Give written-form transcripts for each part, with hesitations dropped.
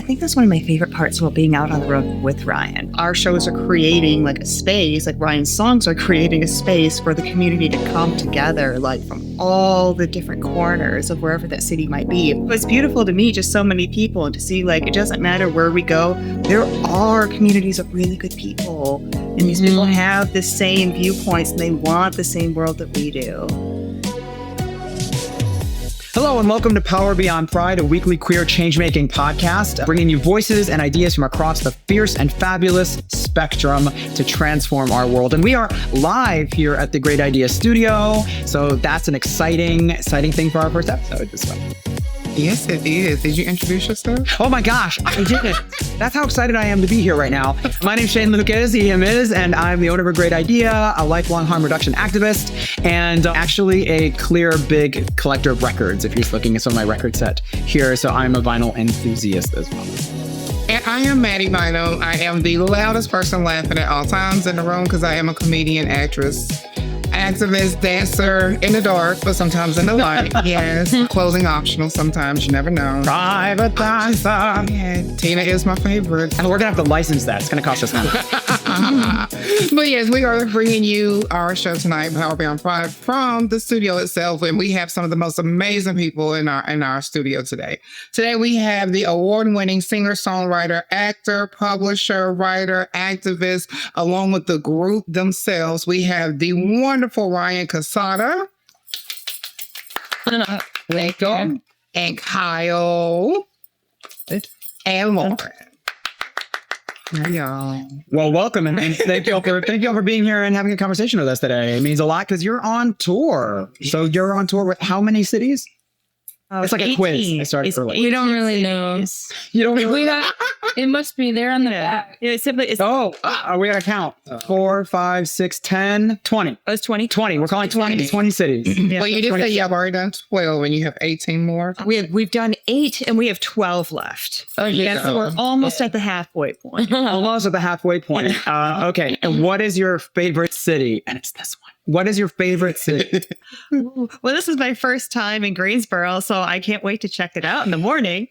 think that's one of my favorite parts about being out on the road with Ryan. Our shows are creating like a space, like Ryan's songs are creating a space for the community to come together, like from all the different corners of wherever that city might be. It was beautiful to meet just so many people and to see like it doesn't matter where we go, there are communities of really good people. And these people have the same viewpoints and they want the same world that we do. Hello and welcome to Power Beyond Pride, a weekly queer change-making podcast, bringing you voices and ideas from across the fierce and fabulous spectrum to transform our world. And we are live here at the Great Idea Studio, so that's an exciting thing for our first episode this week. Yes, it is. Did you introduce yourself? Oh my gosh, I did. That's how excited I am to be here right now. My name is Lukas, he, him, is, and I'm the owner of A Great Idea, a lifelong harm reduction activist, and actually a clear, big collector of records, if you're looking at some of my record set here. So I'm a vinyl enthusiast as well. And I am Mattie Bynum. I am the loudest person laughing at all times in the room because I am a comedian, actress, activist, dancer, in the dark, but sometimes in the light. Yes, clothing optional sometimes, you never know. Private dancer. Yeah, Tina is my favorite. And we're gonna have to license that. It's gonna cost us money. But yes, we are bringing you our show tonight, Power Beyond Pride, from the studio itself, and we have some of the most amazing people in our studio today. Today we have the award-winning singer-songwriter, actor, publisher, writer, activist, along with the group themselves. We have the wonderful Ryan Cassata. Welcome. And Kyle. And Lauren. Hi, y'all. Well, welcome and thank you all for being here and having a conversation with us today. It means a lot because you're on tour. So you're on tour with how many cities? It's like 18. a quiz. I started early. We don't really know. You don't really. It must be there on the back. Yeah, it's simply, We gotta count. 4, 5, 6, 10, 20. Oh, it's 20. 20. We're calling 20 cities. Yeah. Well, you did say you have already done 12 and you have 18 more. We've done 8 and we have 12 left. Oh, Yes, yeah. we're almost at the halfway point. Almost at the halfway point. Okay. And what is your favorite city? And it's this one. What is your favorite city? Well, this is my first time in Greensboro, so I can't wait to check it out in the morning.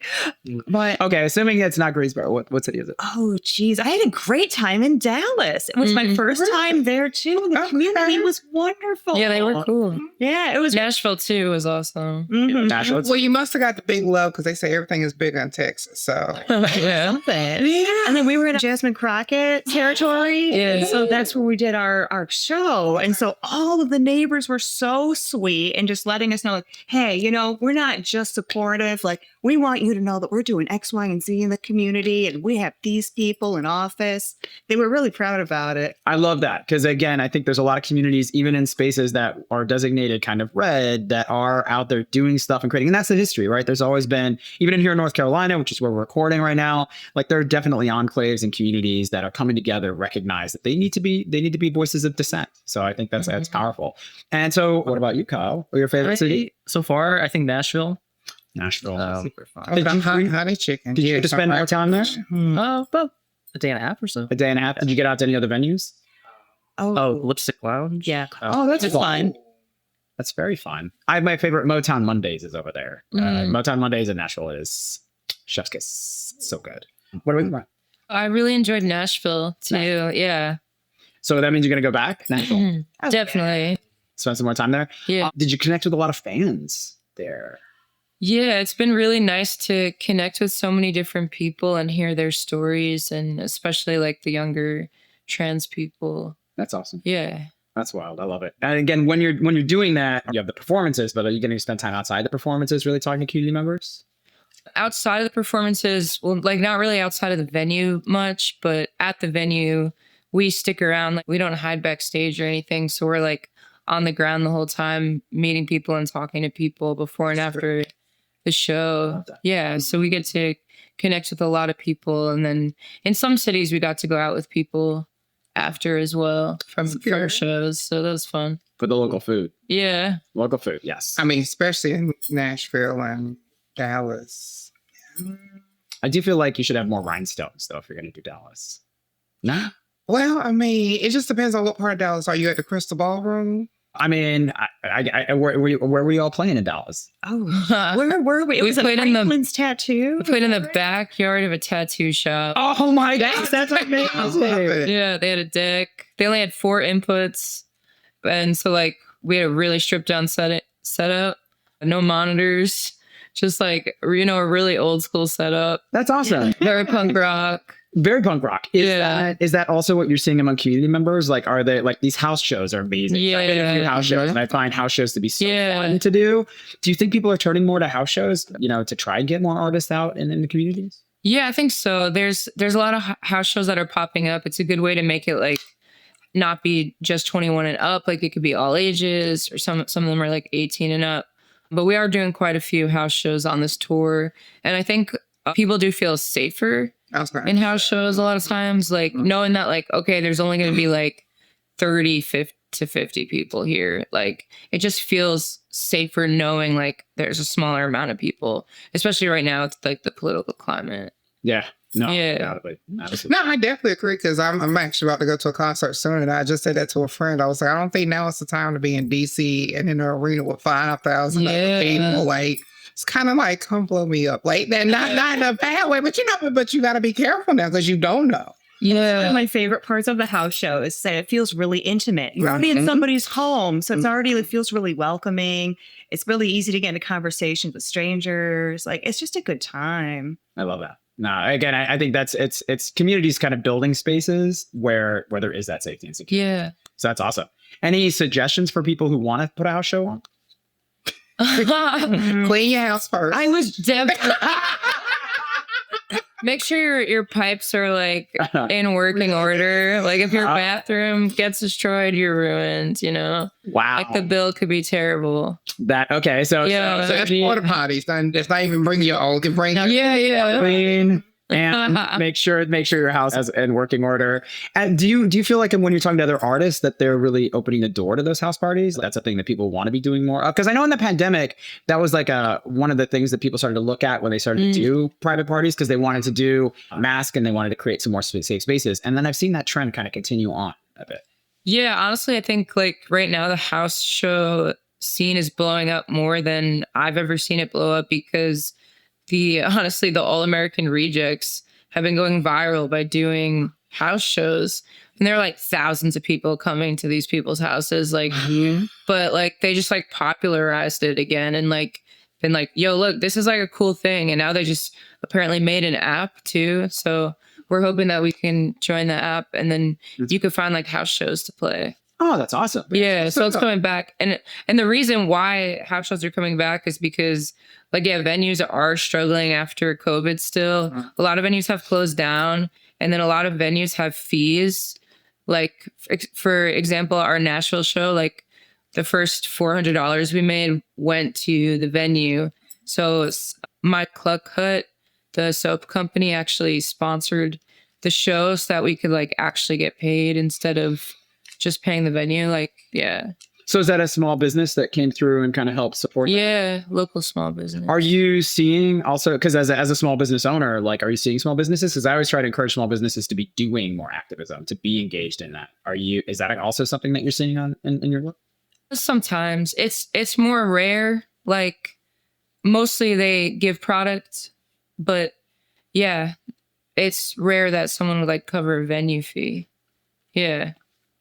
But Okay, assuming it's not Greensboro, what city is it? oh, geez, I had a great time in Dallas. It was my first time there too. The community was wonderful. Yeah, they were cool. Yeah, it was. Nashville too was awesome. Mhm. Nashville. Well, you must have got the big love because they say everything is big in Texas. So Yeah. And then we were in Jasmine Crockett territory. Yeah. So that's where we did our show. And so all of the neighbors were so sweet and just letting us know, like, hey, you know, we're not just supportive. Like, we want you to know that we're doing X, Y, and Z in the community. And we have these people in office. They were really proud about it. I love that because, again, I think there's a lot of communities, even in spaces that are designated kind of red, that are out there doing stuff and creating. And that's the history, right? There's always been, even in here in North Carolina, which is where we're recording right now, like there are definitely enclaves and communities that are coming together, recognize that they need to be voices of dissent. So I think that's powerful. And so what about you, Kyle? What your favorite city? So far, I think Nashville. Nashville. Super fun. honey chicken. Did you get to spend more time there? About a day and a half or so. A day and a half? Did you get out to any other venues? Oh, Lipstick Lounge. Yeah. Oh, that's It's fun. fun. That's very fun. I have my favorite Motown Mondays is over there. Motown Mondays in Nashville is chef's kiss. It's so good. What are we about? I really enjoyed Nashville too. Yeah. So that means you're going to go back? Nashville? Definitely. Spend some more time there? Yeah. Did you connect with a lot of fans there? Yeah, it's been really nice to connect with so many different people and hear their stories, and especially like the younger trans people. That's awesome. Yeah. That's wild. I love it. And again, when you're doing that, you have the performances, but are you going to spend time outside the performances really talking to community members? Outside of the performances, well, like not really outside of the venue much, but at the venue, we stick around. Like we don't hide backstage or anything. So we're like on the ground the whole time, meeting people and talking to people before and after the show. Yeah. So we get to connect with a lot of people. And then in some cities, we got to go out with people after as well from our shows. So that was fun. For the local food. Yeah. Local food, yes. I mean, especially in Nashville and Dallas. I do feel like you should have more rhinestones, though, if you're going to do Dallas. No? Well, I mean, it just depends on what part of Dallas. Are you at the Crystal Ballroom? I mean, where were you all playing in Dallas? Oh, where were we? It We was at played in the- Franklin's Tattoo. We played in the backyard of a tattoo shop. Oh my gosh, that's I love amazing. it. Yeah, they had a deck. They only had 4 inputs. And so like we had a really stripped down setup, no monitors, just like, a really old school setup. That's awesome. Very punk rock. Very punk rock. Is that also what you're seeing among community members? Like, are they like these house shows are amazing? Yeah. I've been to a few house shows, and I find house shows to be so Yeah. fun to do. Do you think people are turning more to house shows, to try and get more artists out in the communities? Yeah, I think so. There's a lot of house shows that are popping up. It's a good way to make it like not be just 21 and up. Like it could be all ages, or some of them are like 18 and up. But we are doing quite a few house shows on this tour, and I think people do feel safer in house shows a lot of times, like knowing that like, okay, there's only going to be like 30 to 50 people here. Like it just feels safer knowing like there's a smaller amount of people, especially right now. It's like the political climate. Yeah. No, Yeah. undoubtedly. No, I definitely agree because I'm actually about to go to a concert soon, and I just said that to a friend. I was like, I don't think now is the time to be in DC and in an arena with 5,000 Yeah. people. Like, it's kind of like, come blow me up, like that. Not in a bad way, but you got to be careful now because you don't know. One Yeah. of my favorite parts of the house show is that it feels really intimate. You're already in somebody's home, so it feels really welcoming. It's really easy to get into conversations with strangers. Like it's just a good time. I love that. No, again, I think it's communities kind of building spaces where there is that safety and security. Yeah. So that's awesome. Any suggestions for people who want to put a house show on? Clean your house first. I was definitely. Make sure your pipes are like in working order. Like if your bathroom gets destroyed, you're ruined. Wow. Like the bill could be terrible. Okay. So Yeah. So that's porta potties. It's not even bring your own. Can bring Yeah. clean and make sure your house is in working order. And do you feel like when you're talking to other artists that they're really opening the door to those house parties? That's a thing that people want to be doing more of. Because I know in the pandemic that was like one of the things that people started to look at when they started to do private parties, because they wanted to do mask and they wanted to create some more safe spaces. And then I've seen that trend kind of continue on a bit. Yeah, honestly, I think like right now the house show scene is blowing up more than I've ever seen it blow up, because the All-American Rejects have been going viral by doing house shows. And there are like thousands of people coming to these people's houses. Like, but like they just like popularized it again and like been like, yo, look, this is like a cool thing. And now they just apparently made an app too. So we're hoping that we can join the app and then you can find like house shows to play. Oh, that's awesome. Yeah, so it's coming back. And the reason why house shows are coming back is because venues are struggling after COVID still. A lot of venues have closed down, and then a lot of venues have fees. Like for example, our Nashville show, like the first $400 we made went to the venue. So my Cluck Hut, the soap company, actually sponsored the show so that we could like actually get paid instead of just paying the venue. Like, yeah. So is that a small business that came through and kind of helped support that? Yeah, local small business. Are you seeing also, because as a small business owner, like, are you seeing small businesses? Because I always try to encourage small businesses to be doing more activism, to be engaged in that. Is that also something that you're seeing in your work? Sometimes it's more rare. Like mostly they give product, but yeah, it's rare that someone would like cover a venue fee. Yeah.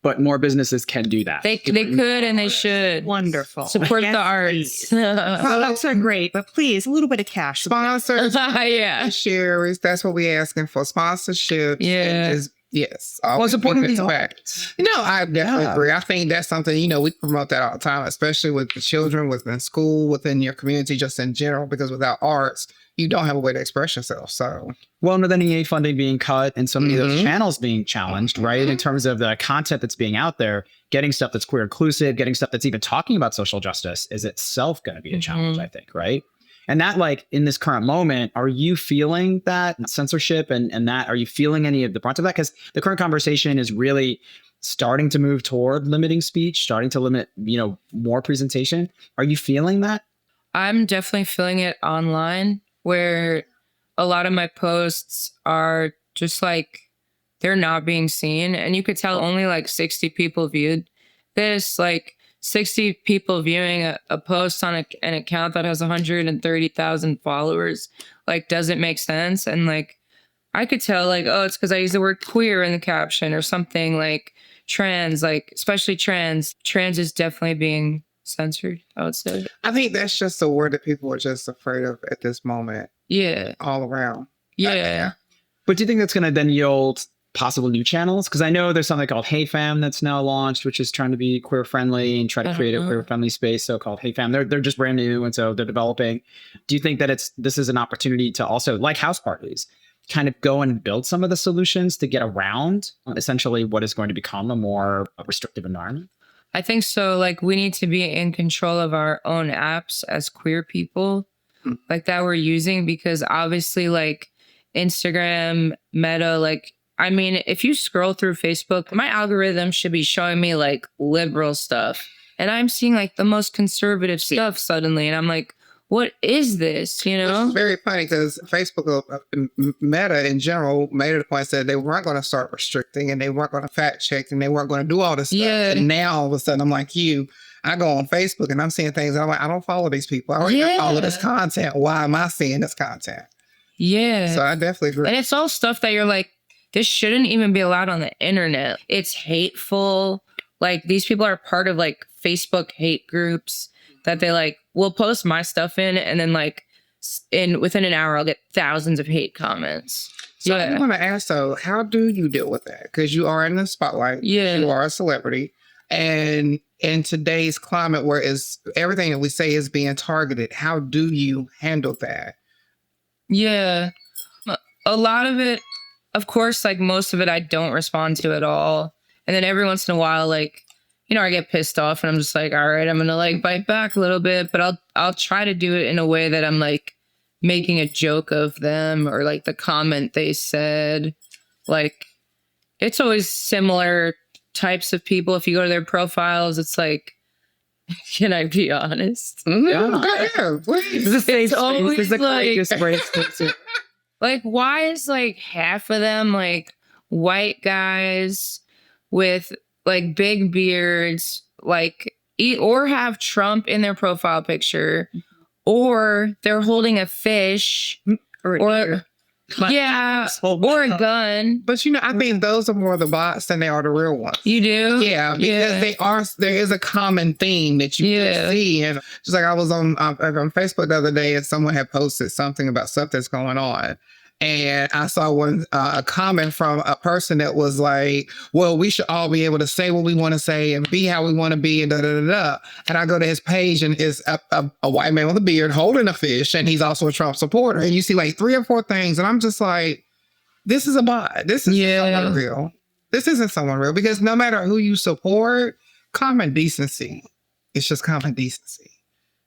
But more businesses can do that. They could and they should. Wonderful. Support Yes, the arts. Products are great, but please, a little bit of cash. Sponsors, Yeah. shares. That's what we're asking for. Sponsorship. Yeah. Yes. Well, supporting the arts. I definitely agree. I think that's something, we promote that all the time, especially with the children, within school, within your community, just in general, because without arts, you don't have a way to express yourself. So, well, with NEA funding being cut and so many of those channels being challenged, right? In terms of the content that's being out there, getting stuff that's queer inclusive, getting stuff that's even talking about social justice is itself going to be a challenge, I think, right? And that, like, in this current moment, are you feeling that censorship and that, are you feeling any of the brunt of that? Because the current conversation is really starting to move toward limiting speech, starting to limit, more presentation. Are you feeling that? I'm definitely feeling it online, where a lot of my posts are just like, they're not being seen. And you could tell only like 60 people viewed this. Like 60 people viewing a post on an account that has 130,000 followers, like, doesn't make sense. And like, I could tell, like, oh, it's because I use the word queer in the caption or something, like trans, like, especially trans. Trans is definitely being censored, I would say. I think that's just a word that people are just afraid of at this moment. Yeah. All around. Yeah. But do you think that's going to then yield possible new channels? Because I know there's something called Hey Fam that's now launched, which is trying to be queer friendly and try to create a queer friendly space. So called Hey Fam. They're just brand new, and so they're developing. Do you think that this is an opportunity to also, like house parties, kind of go and build some of the solutions to get around essentially what is going to become a more restrictive environment? I think so. Like, we need to be in control of our own apps as queer people, like, that we're using, because obviously, like, Instagram, Meta, like, I mean, if you scroll through Facebook, my algorithm should be showing me like liberal stuff, and I'm seeing like the most conservative stuff suddenly, and I'm like, what is this? You know? It's very funny because Facebook, Meta in general, made it a point that they weren't going to start restricting, and they weren't going to fact check, and they weren't going to do all this stuff. Yeah. And now all of a sudden, I'm like you. I go on Facebook and I'm seeing things. And I'm like, I don't follow these people. I already follow this content. Why am I seeing this content? Yeah. So I definitely agree. And it's all stuff that you're like, this shouldn't even be allowed on the internet. It's hateful. Like, these people are part of like Facebook hate groups that they like will post my stuff in, and then like within an hour I'll get thousands of hate comments. So I want to ask though, how do you deal with that? Because you are in the spotlight. Yeah. You are a celebrity. And in today's climate where everything that we say is being targeted, how do you handle that? Yeah. A lot of it, of course, like most of it I don't respond to at all. And then every once in a while, like, you know, I get pissed off and I'm just like, all right, I'm going to like bite back a little bit, but I'll try to do it in a way that I'm like making a joke of them or like the comment they said. Like, it's always similar types of people. If you go to their profiles, it's like, can I be honest? Yeah, please. It's always like, why is like half of them like white guys with like big beards, like or have Trump in their profile picture, or they're holding a fish or a gun. But you know, I think those are more the bots than they are the real ones. You do? Yeah, because there is a common theme that you can see. And just like I was on Facebook the other day and someone had posted something about stuff that's going on. And I saw a comment from a person that was like, well, we should all be able to say what we want to say and be how we want to be and da-da-da-da. And I go to his page and it's a white man with a beard holding a fish, and he's also a Trump supporter. And you see like 3 or 4 things. And I'm just like, this is a bot. This is someone real. This isn't someone real, because no matter who you support, common decency. It's just common decency.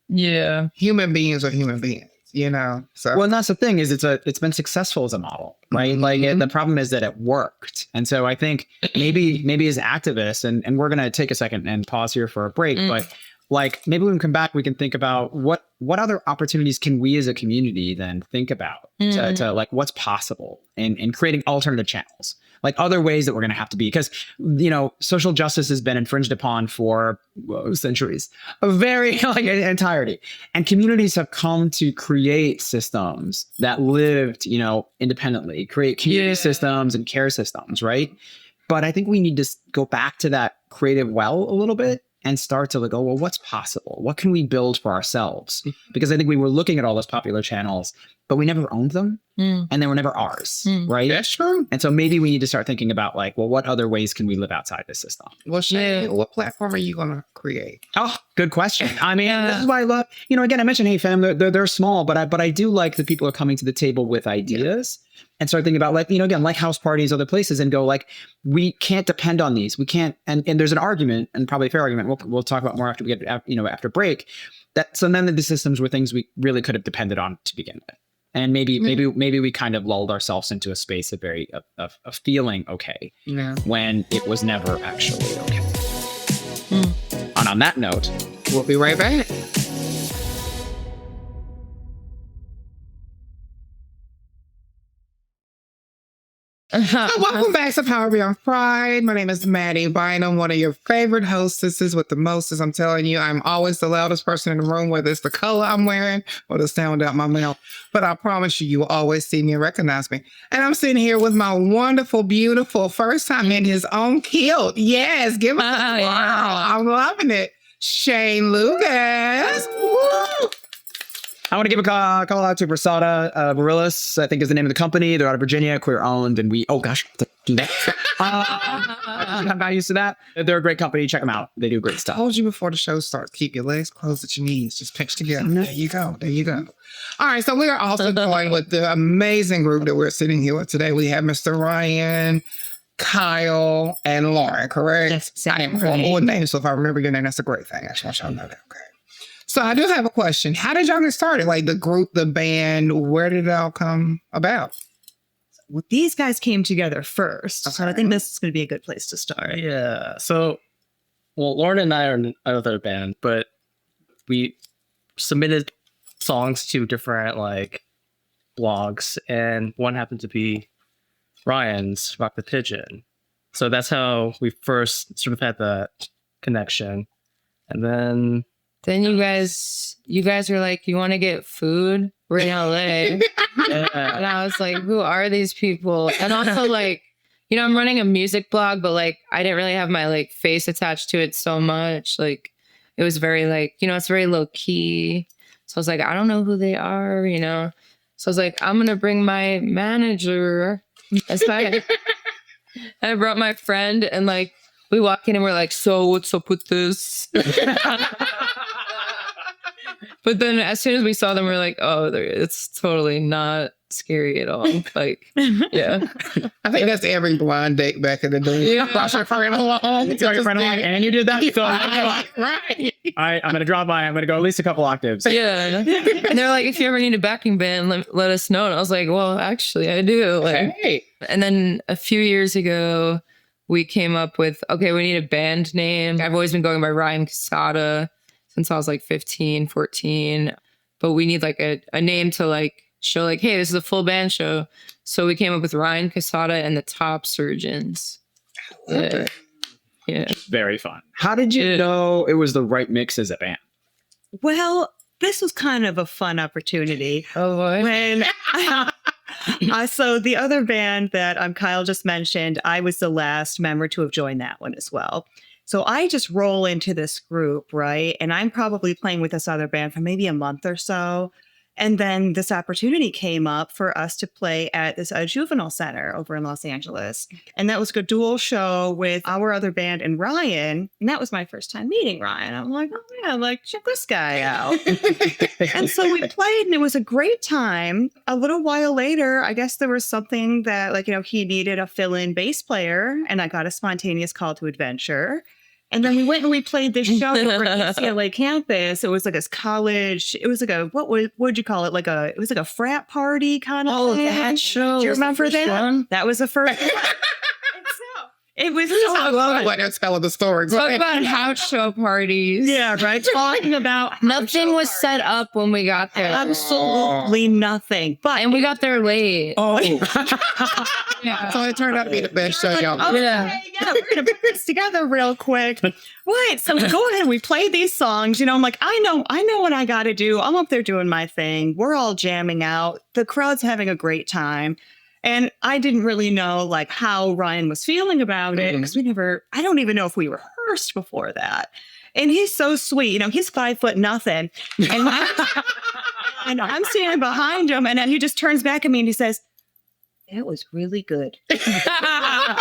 Yeah. Human beings are human beings. You know, so well, and that's the thing is it's been successful as a model, right? Like the problem is that it worked, and so I think maybe as activists, and we're gonna take a second and pause here for a break, but like maybe when we come back, we can think about what other opportunities can we as a community then think about to like what's possible in creating alternative channels, like other ways that we're going to have to be, because, you know, social justice has been infringed upon for centuries, a very like entirety. And communities have come to create systems that lived, you know, independently, create community systems and care systems, right? But I think we need to go back to that creative well a little bit and start to like, oh, well, what's possible? What can we build for ourselves? Because I think we were looking at all those popular channels, but we never owned them and they were never ours, right? That's true. And so maybe we need to start thinking about like, well, what other ways can we live outside this system? Well, Shane, what platform are you going to create? Oh, good question. I mean, this is why I love, you know, again, I mentioned Hey Fam, they're small, but I do like that people are coming to the table with ideas and start thinking about like, you know, again, like house parties, other places, and go like, we can't depend on these. We can't. And there's an argument, and probably a fair argument. We'll talk about more after we get, you know, after break. That so none of the systems were things we really could have depended on to begin with. And maybe we kind of lulled ourselves into a space of of feeling okay when it was never actually okay. And on that note, we'll be right back. Welcome back to Power Beyond Pride. My name is Mattie Bynum, one of your favorite hostesses with the mostest. I'm telling you, I'm always the loudest person in the room, whether it's the color I'm wearing or the sound out my mouth. But I promise you, you will always see me and recognize me. And I'm sitting here with my wonderful, beautiful, first time in his own kilt. Yes, give us wow. I'm loving it. Shane Lukas. Woo! I want to give a call out to Cassata Barillas, I think is the name of the company. They're out of Virginia, queer owned, and we, oh gosh, I'm not used to that. They're a great company. Check them out. They do great I stuff. told you before the show starts, keep your legs closed at your knees. Just pinch together. There you go. There you go. All right. So we are also going with the amazing group that we're sitting here with today. We have Mr. Ryan, Kyle, and Lauren, correct? That's I am horrible with names, so if I remember your name, that's a great thing. I just want y'all to know that. Okay. So I do have a question. How did y'all get started? Like the group, the band, where did it all come about? Well, these guys came together first. So Okay. I think this is going to be a good place to start. Yeah. So, well, Lauren and I are in another band, but we submitted songs to different like blogs, and one happened to be Ryan's Rock the Pigeon. So that's how we first sort of had that connection. And then Then you guys were like, you want to get food? We're in LA. And I was like, who are these people? And also like, you know, I'm running a music blog, but like, I didn't really have my like face attached to it so much. Like it was very like, you know, it's very low key. So I was like, I don't know who they are, you know? So I was like, I'm going to bring my manager. I brought my friend and like, we walk in and we're like, so what's up with this? But then as soon as we saw them, we were like, oh, it's totally not scary at all. Like, yeah. I think that's every blind date back in the day. Yeah. That's your friend along. And you did that? So Right. I'm going to drop by. I'm going to go at least a couple octaves. Yeah. And they're like, if you ever need a backing band, let us know. And I was like, well, actually, I do. Like, Hey. and then a few years ago, we came up with, okay, we need a band name. I've always been going by Ryan Cassata since I was like 15, 14. But we need like a name to like show like, hey, this is a full band show. So we came up with Ryan Cassata and the Top Surgeons. Yeah. Yeah. Very fun. How did you know it was the right mix as a band? Well, this was kind of a fun opportunity. Oh, boy. When so the other band that Kyle just mentioned, I was the last member to have joined that one as well. So I just roll into this group, right? And I'm probably playing with this other band for maybe a month or so. And then this opportunity came up for us to play at this juvenile center over in Los Angeles. And that was a dual show with our other band and Ryan. And that was my first time meeting Ryan. I'm like, oh yeah, like check this guy out. And so we played and it was a great time. A little while later, I guess there was something that like, you know, he needed a fill-in bass player and I got a spontaneous call to adventure. And then we went and we played this show over at UCLA campus. It was like a college. It was like a what would you call it? It was like a frat party kind of thing. That show. Do you remember that? One? That was the first. It was I love when they're telling the story. Talk about house show parties. yeah, right. Talking about Nothing was set up when we got there. absolutely nothing. But And we got there late. Oh, Yeah. So it turned out to be the best show y'all. okay, Yeah. yeah, we're gonna put this together real quick. Right. So we go ahead and we play these songs. You know, I'm like, I know what I gotta do. I'm up there doing my thing. We're all jamming out. The crowd's having a great time. And I didn't really know like how Ryan was feeling about it because I don't even know if we rehearsed before that. And he's so sweet. You know, he's 5'0". And I'm standing behind him and then he just turns back at me and he says, that was really good. I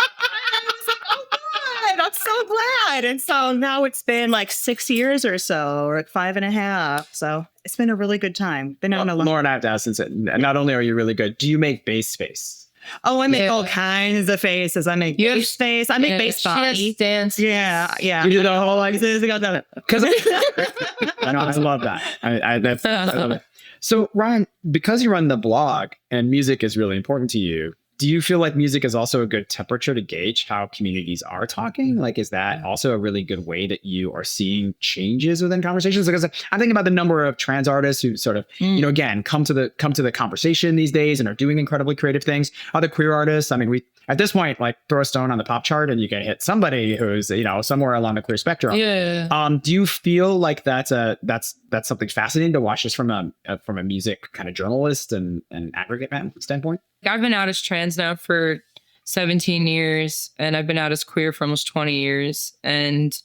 was like, oh, God, I'm so glad. And so now it's been like 6 years or so, or like 5.5. So it's been a really good time. Been on a long. Lauren, I have to ask, since not only are you really good, do you make bass face? Oh, I make Yeah. all kinds of faces. I make You have- bass face. I make bass body. dance. Yeah, yeah. You do the whole like Because I know, I love that. I love it. So Ryan, because you run the blog and music is really important to you, Do you feel like music is also a good temperature to gauge how communities are talking? Like, is that also a really good way that you are seeing changes within conversations? Because I'm thinking about the number of trans artists who sort of, you know, again, come to the conversation these days and are doing incredibly creative things. Other queer artists, I mean, we at this point, like, throw a stone on the pop chart and you can hit somebody who's, you know, somewhere along the queer spectrum. Yeah. Do you feel like that's something fascinating to watch just from a music kind of journalist and aggregate man standpoint? I've been out as trans now for 17 years, and I've been out as queer for almost 20 years. And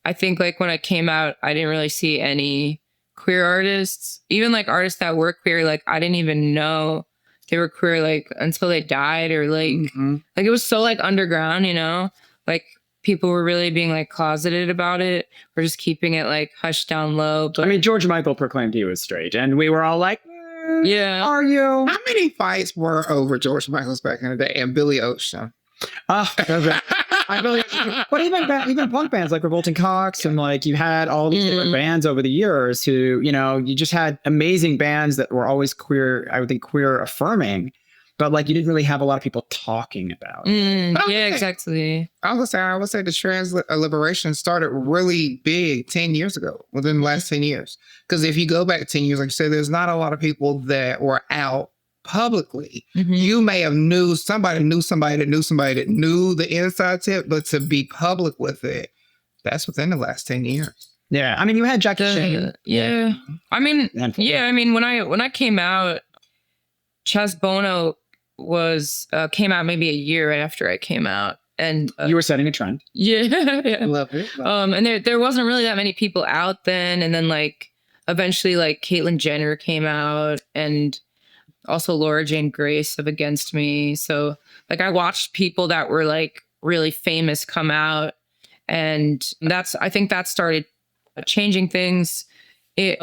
I think, like, when I came out, I didn't really see any queer artists, even like artists that were queer. Like, I didn't even know they were queer, like, until they died, or like, like, it was so, like, underground, you know, like, people were really being, like, closeted about it, or just keeping it, like, hushed down low. But I mean, George Michael proclaimed he was straight, and we were all like, yeah, are you? How many fights were over George Michael's back in the day and Billy Ocean? I really, but even punk bands like Revolting Cocks, and like you had all these different bands over the years who, you know, you just had amazing bands that were always queer, I would think queer affirming, but like you didn't really have a lot of people talking about it. Yeah, exactly. I would say the trans liberation started really big 10 years ago, within the last 10 years. Because if you go back 10 years, like you said, there's not a lot of people that were out publicly. You may have somebody that knew the inside tip, but to be public with it, that's within the last 10 years. Yeah, I mean, you had Jackie Shane. Yeah, I mean, when I came out, Chaz Bono came out maybe a year after I came out, and You were setting a trend. yeah. I love it. And there wasn't really that many people out then, and then like eventually like Caitlyn Jenner came out, and also Laura Jane Grace of Against Me. So like I watched people that were like really famous come out, and I think that started changing things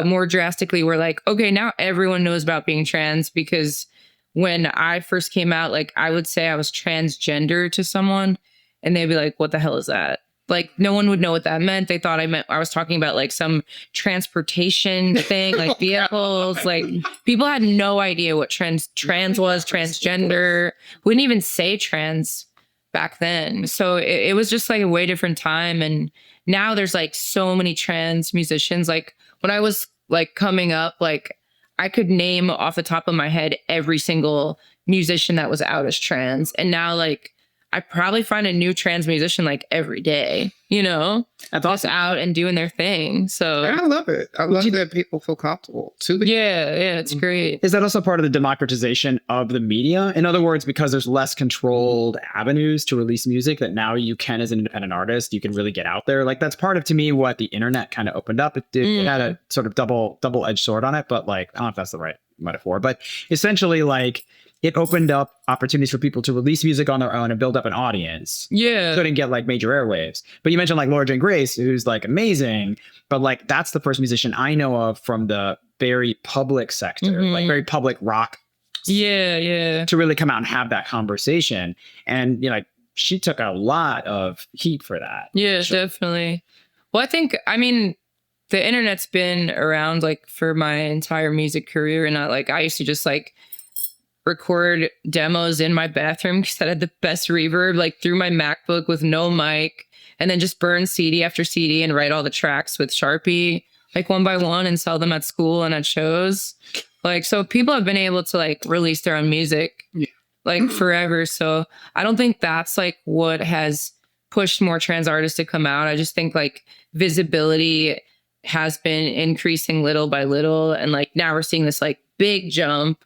more drastically. We're like, okay, now everyone knows about being trans, because when I first came out, like I would say I was transgender to someone and they'd be like, what the hell is that? Like no one would know what that meant. They thought I was talking about like some transportation thing, like vehicles. Like people had no idea what trans was, transgender. We didn't even say trans back then. So it was just like a way different time. And now there's like so many trans musicians. Like when I was like coming up, like I could name off the top of my head every single musician that was out as trans. And now like I probably find a new trans musician like every day, you know, That's awesome. out and doing their thing. So And I love it. I love that people feel comfortable too. yeah, it's great. Is that also part of the democratization of the media? In other words, because there's less controlled avenues to release music, that now you can, as an independent artist, you can really get out there. Like that's part of, to me, what the internet kind of opened up. It had a sort of double-edged sword on it, but like, I don't know if that's the right metaphor, but essentially like it opened up opportunities for people to release music on their own and build up an audience. Yeah. So it didn't get like major airwaves. But you mentioned like Laura Jane Grace, who's like amazing, but like that's the first musician I know of from the very public sector, like very public rock. Yeah. To really come out and have that conversation. And you know, like she took a lot of heat for that. Yeah, definitely. Well, I mean, the internet's been around like for my entire music career, and I used to just like record demos in my bathroom because I had the best reverb, like through my MacBook with no mic, and then just burn CD after CD and write all the tracks with Sharpie, like one by one, and sell them at school and at shows. Like, so people have been able to like release their own music like forever. So I don't think that's like what has pushed more trans artists to come out. I just think like visibility has been increasing little by little. And like now we're seeing this like big jump,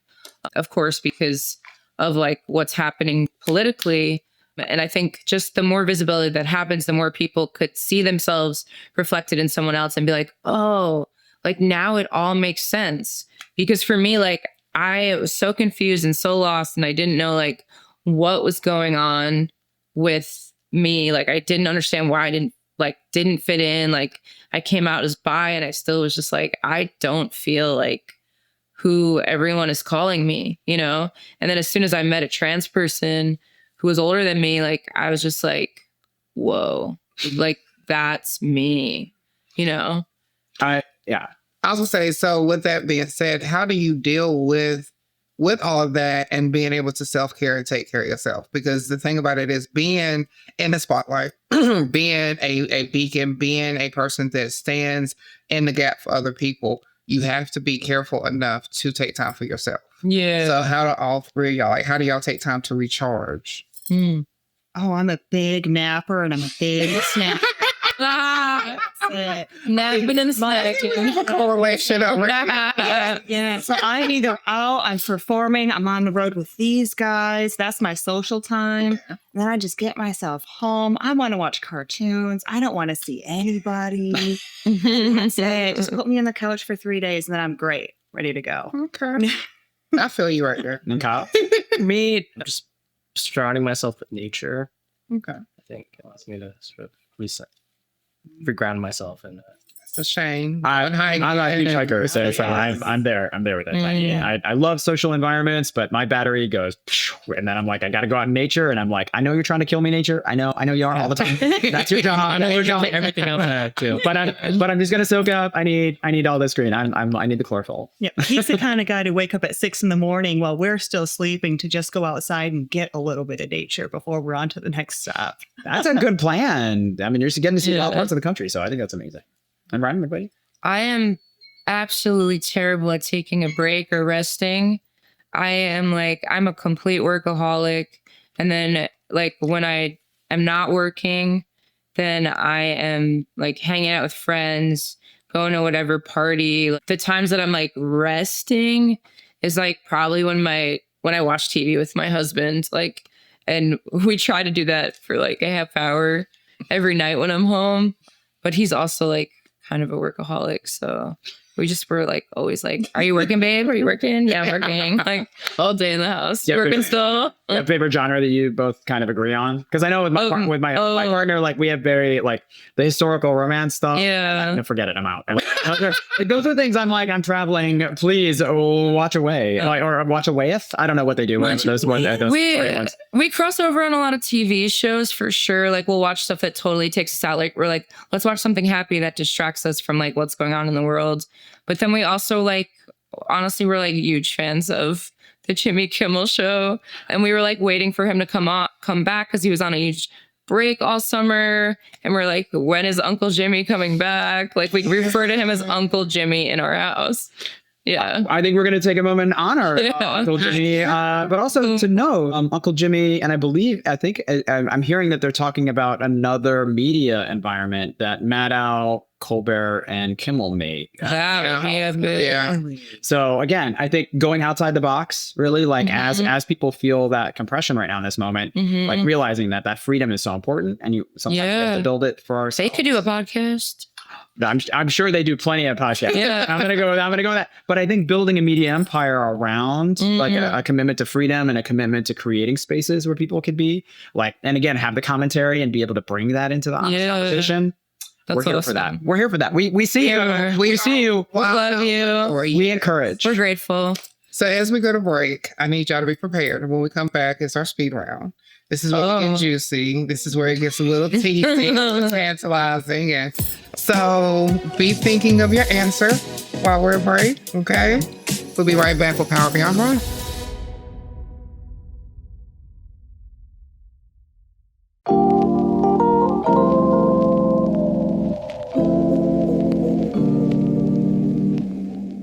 of course, because of like what's happening politically. And I think just the more visibility that happens, the more people could see themselves reflected in someone else and be like, oh, like now it all makes sense. Because for me, like I was so confused and so lost, and I didn't know like what was going on with me. Like I didn't understand why I didn't fit in. Like I came out as bi, and I still was just like, I don't feel like who everyone is calling me, you know? And then as soon as I met a trans person who was older than me, like I was just like, whoa, like that's me, you know? I was gonna say, so with that being said, how do you deal with with all of that and being able to self-care and take care of yourself. Because the thing about it is being in the spotlight, being a beacon, being a person that stands in the gap for other people, you have to be careful enough to take time for yourself. Yeah. So how do all three of y'all, like, how do y'all take time to recharge? Oh, I'm a big napper and I'm a big snapper. Napping and snacking. Correlation over. Yeah, so I'm either out, I'm performing, I'm on the road with these guys. That's my social time. Then I just get myself home. I want to watch cartoons. I don't want to see anybody. That's it. Just put me on the couch for 3 days and then I'm great, ready to go. Okay. I feel you right there. And Kyle? Me, just surrounding myself with nature, Okay. I think allows me to sort of reset, reground myself. And It's a shame. I'm not a huge hiker, so I'm there with it. I love social environments, but my battery goes, and then I'm like, I got to go out in nature, and I'm like, I know you're trying to kill me, nature. I know you are all the time. That's your job. I know you're doing everything else too. But I'm just gonna soak up. I need all this green. I need the chlorophyll. Yeah, he's the kind of guy to wake up at 6 a.m. while we're still sleeping to just go outside and get a little bit of nature before we're on to the next stop. That's a good plan. I mean, you're just getting to see all parts of the country, so I think that's amazing. And Ryan, everybody? I am absolutely terrible at taking a break or resting. I'm a complete workaholic. And then like when I am not working, then I am like hanging out with friends, going to whatever party. The times that I'm like resting is like probably when I watch TV with my husband, like, and we try to do that for like a half hour every night when I'm home. But he's also like kind of a workaholic, so we're like always like, are you working, babe? Are you working? Yeah, I'm working. Like all day in the house. Yeah, Working still. A favorite genre that you both kind of agree on? Because I know with my partner, like we have very like the historical romance stuff. Yeah. No, forget it. I'm out. Like, those are things I'm traveling. Please watch away, or watch awayeth. I don't know what they do. Those we cross over on a lot of TV shows for sure. Like we'll watch stuff that totally takes us out. Like we're like, let's watch something happy that distracts us from like what's going on in the world. But then we also like, honestly, we're like huge fans of the Jimmy Kimmel show. And we were like waiting for him to come back because he was on a huge break all summer. And we're like, when is Uncle Jimmy coming back? Like we refer to him as Uncle Jimmy in our house. Yeah. I think we're going to take a moment and honor Uncle Jimmy, but also to know Uncle Jimmy. And I think I'm hearing that they're talking about another media environment that Maddow, Colbert, and Kimmel made. Yeah. So again, I think going outside the box, really, like as people feel that compression right now in this moment, like realizing that freedom is so important, and you sometimes have to build it for ourselves. They could do a podcast. I'm sure they do plenty of podcasts. Yeah. I'm gonna go with that. But I think building a media empire around like a commitment to freedom and a commitment to creating spaces where people could be like, and again, have the commentary and be able to bring that into the conversation. We're here for that. We're here for that. We see you. We see you. We love you. We encourage. We're grateful. So as we go to break, I need y'all to be prepared. When we come back, it's our speed round. This is where we get juicy. This is where it gets a little teasy, tantalizing. And so be thinking of your answer while we're at break, okay? We'll be right back with Power Beyond Run.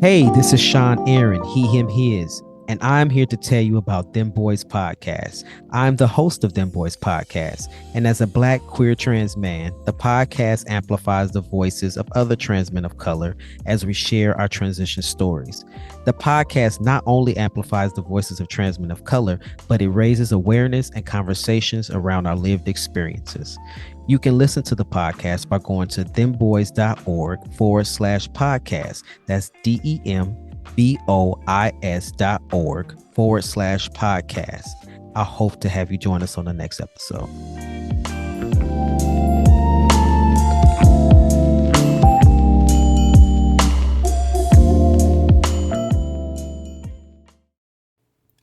Hey, this is Sean Aaron, he, him, his, and I'm here to tell you about Them Boys Podcast. I'm the host of Them Boys Podcast, and as a Black queer trans man, the podcast amplifies the voices of other trans men of color as we share our transition stories. The podcast not only amplifies the voices of trans men of color, but it raises awareness and conversations around our lived experiences. You can listen to the podcast by going to themboys.org/podcast. That's DEMBOIS.org/podcast. I hope to have you join us on the next episode.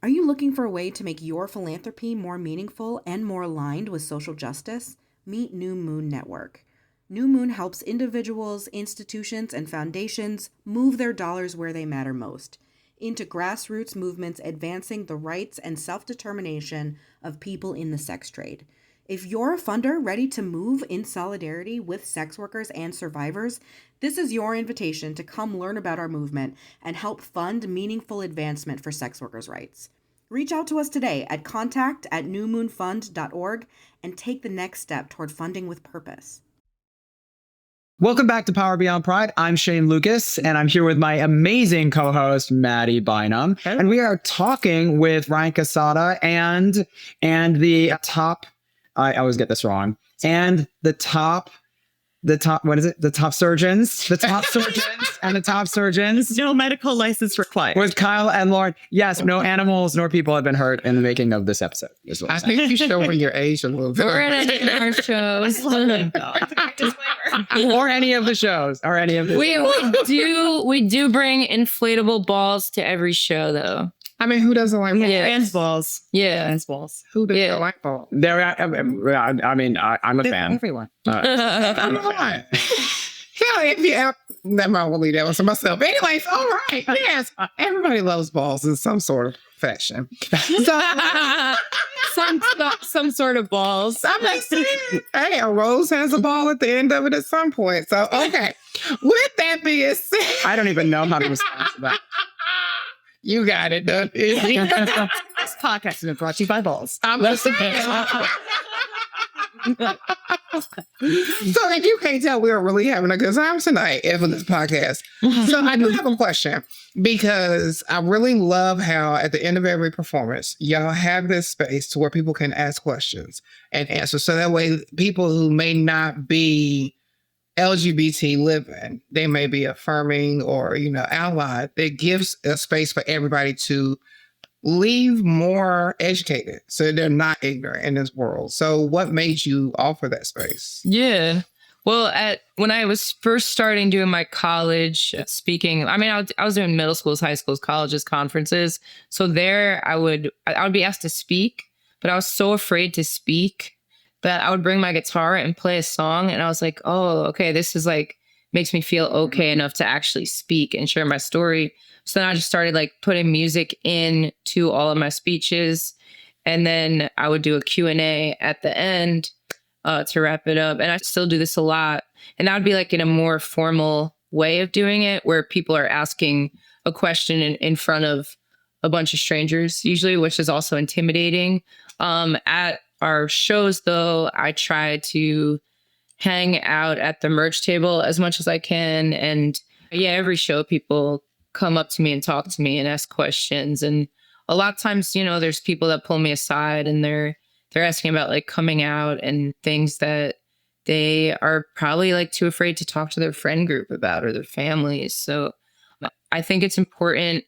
Are you looking for a way to make your philanthropy more meaningful and more aligned with social justice? Meet New Moon Network. New Moon helps individuals, institutions, and foundations move their dollars where they matter most. into grassroots movements advancing the rights and self-determination of people in the sex trade. If you're a funder ready to move in solidarity with sex workers and survivors, this is your invitation to come learn about our movement and help fund meaningful advancement for sex workers' rights. Reach out to us today at contact@newmoonfund.org and take the next step toward funding with purpose. Welcome back to Power Beyond Pride. I'm Shane Lukas, and I'm here with my amazing co-host, Mattie Bynum. And we are talking with Ryan Cassata and the top, I always get this wrong, and the top, what is it? The top surgeons and the top surgeons. No medical license required. With Kyle and Lauren. Yes, no animals nor people have been hurt in the making of this episode. I think you show your age a little bit. We're in our shows. Or any of the shows. We do bring inflatable balls to every show, though. I mean, who doesn't like balls? Fans balls. Yeah. Fans balls. Who doesn't like balls? I'm a fan. Everyone. I'm not. Hell, if you ever, that might will leave that one to myself. Anyways, all right. Yes, everybody loves balls in some sort of fashion. So, some sort of balls. I'm just saying, hey, a rose has a ball at the end of it at some point. So, okay. With that being said, I don't even know how to respond to that. You got it, done. This podcast has been brought to you by balls. I'm listening. So if you can't tell, we're really having a good time tonight for this podcast. So I do have a question, because I really love how at the end of every performance, y'all have this space to where people can ask questions and answer. So that way people who may not be LGBT living, they may be affirming or, allied. It gives a space for everybody to leave more educated so they're not ignorant in this world. So what made you offer that space? Yeah. Well, when I was first starting doing my college speaking, I was doing middle schools, high schools, colleges, conferences. So there I would be asked to speak, but I was so afraid to speak that I would bring my guitar and play a song. And I was like, oh, okay, this is makes me feel okay enough to actually speak and share my story. So then I just started putting music into all of my speeches. And then I would do a Q&A at the end to wrap it up. And I still do this a lot. And that would be in a more formal way of doing it, where people are asking a question in front of a bunch of strangers, usually, which is also intimidating. At our shows, though, I try to hang out at the merch table as much as I can. And yeah, every show people come up to me and talk to me and ask questions. And a lot of times, there's people that pull me aside and they're asking about coming out and things that they are probably too afraid to talk to their friend group about or their families. So I think it's important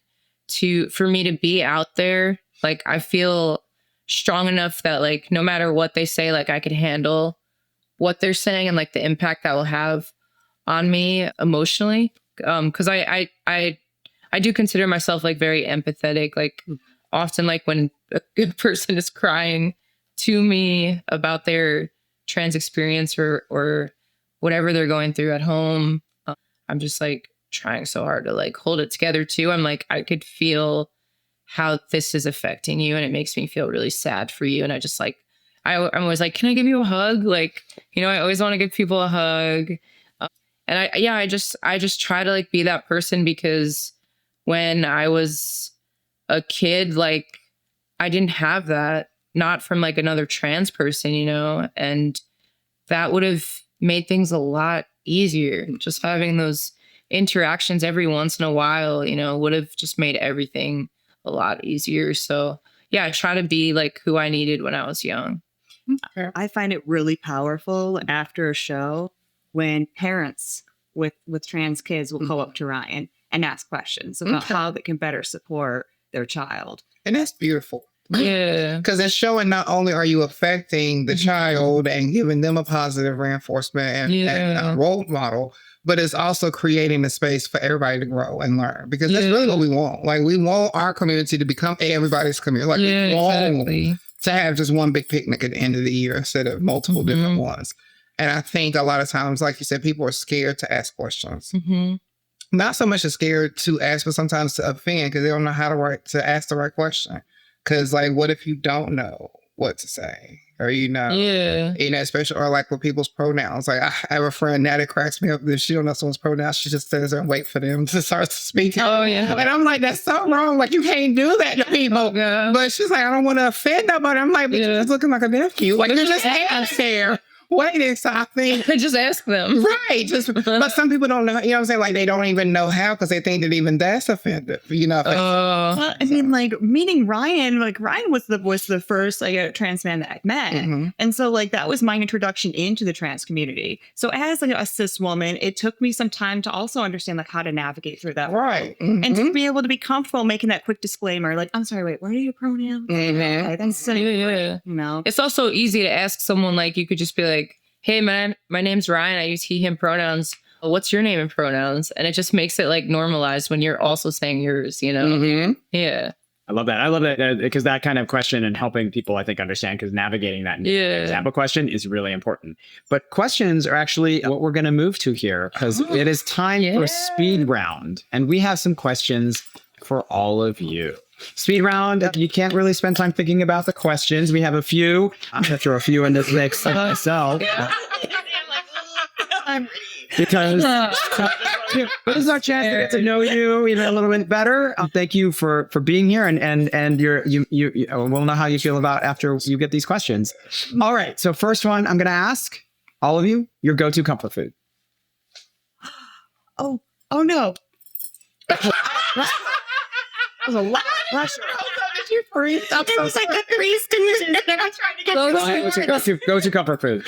for me to be out there. I feel strong enough that no matter what they say, I could handle what they're saying and the impact that will have on me emotionally. Because I do consider myself very empathetic. Often when a good person is crying to me about their trans experience or whatever they're going through at home, I'm just trying so hard to hold it together too. I'm I could feel how this is affecting you, and it makes me feel really sad for you. And I just I'm always can I give you a hug? I always want to give people a hug. And I just try to be that person, because when I was a kid, I didn't have that, not from another trans person, and that would have made things a lot easier. Just having those interactions every once in a while, would have just made everything a lot easier. So yeah, I try to be who I needed when I was young. I find it really powerful after a show when parents with trans kids will go up to Ryan and ask questions about how they can better support their child. And that's beautiful. Yeah. Because it's showing not only are you affecting the child and giving them a positive reinforcement and a role model, but it's also creating a space for everybody to grow and learn. Because that's really what we want. We want our community to become everybody's community. We want to have just one big picnic at the end of the year instead of multiple different ones. And I think a lot of times, like you said, people are scared to ask questions. not so much scared to ask, but sometimes to offend because they don't know how to ask the right question. Because like, what if you don't know what to say? Or, Yeah. Especially, or like with people's pronouns. Like I have a friend now that cracks me up. If she don't know someone's pronouns, she just stands there and wait for them to start to speak. Oh, yeah. And I'm like, that's so wrong. Like you can't do that to people. Yeah. But she's like, I don't want to offend nobody. I'm like, but you're just looking like a nephew. Like you're just there. Waiting, so I think Just ask them. right. But some people don't know. You know what I'm saying? Like they don't even know how because they think that even that's offensive. Well, I mean, like meeting Ryan. Like Ryan was the first like trans man that I met, and so like that was my introduction into the trans community. So as like a cis woman, it took me some time to also understand like how to navigate through that, right, and to be able to be comfortable making that quick disclaimer. Like, I'm sorry, wait, what are your pronouns? Okay, that's so, It's also easy to ask someone. Like you could just be like, hey, my name's Ryan. I use he, him pronouns. What's your name and pronouns? And it just makes it like normalized when you're also saying yours, Yeah. I love that because that kind of question and helping people, I think, understand because navigating that example question is really important. But questions are actually what we're going to move to here because it is time for speed round. And we have some questions for all of you. Speed round, you can't really spend time thinking about the questions. We have a few. I'm going to throw a few in this mix myself. Because this is our chance to get to know you even a little bit better. Thank you for being here, and we'll know how you feel about after you get these questions. All right, so first one, I'm going to ask all of you your go-to comfort food. Oh no. That was a lot. Did you freeze? It was like a freeze condition. I'm trying to get What's your go-to comfort food?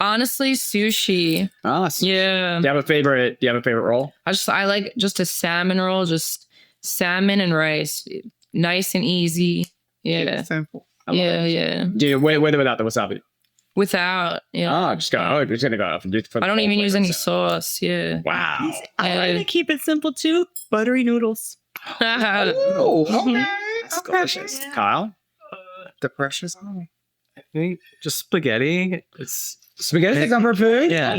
Honestly, sushi. Oh, Yeah. Do you have a favorite roll? I like just a salmon roll, just salmon and rice. Nice and easy. Yeah. Simple. Yeah. Do you wait without the wasabi? Without, just gonna go off and do. I don't even use any sauce. Yeah. Wow. I like to keep it simple too. Buttery noodles. Oh, okay. That's delicious. Kyle? The pressure's on. I think just spaghetti. It's Spaghetti comfort food? yeah.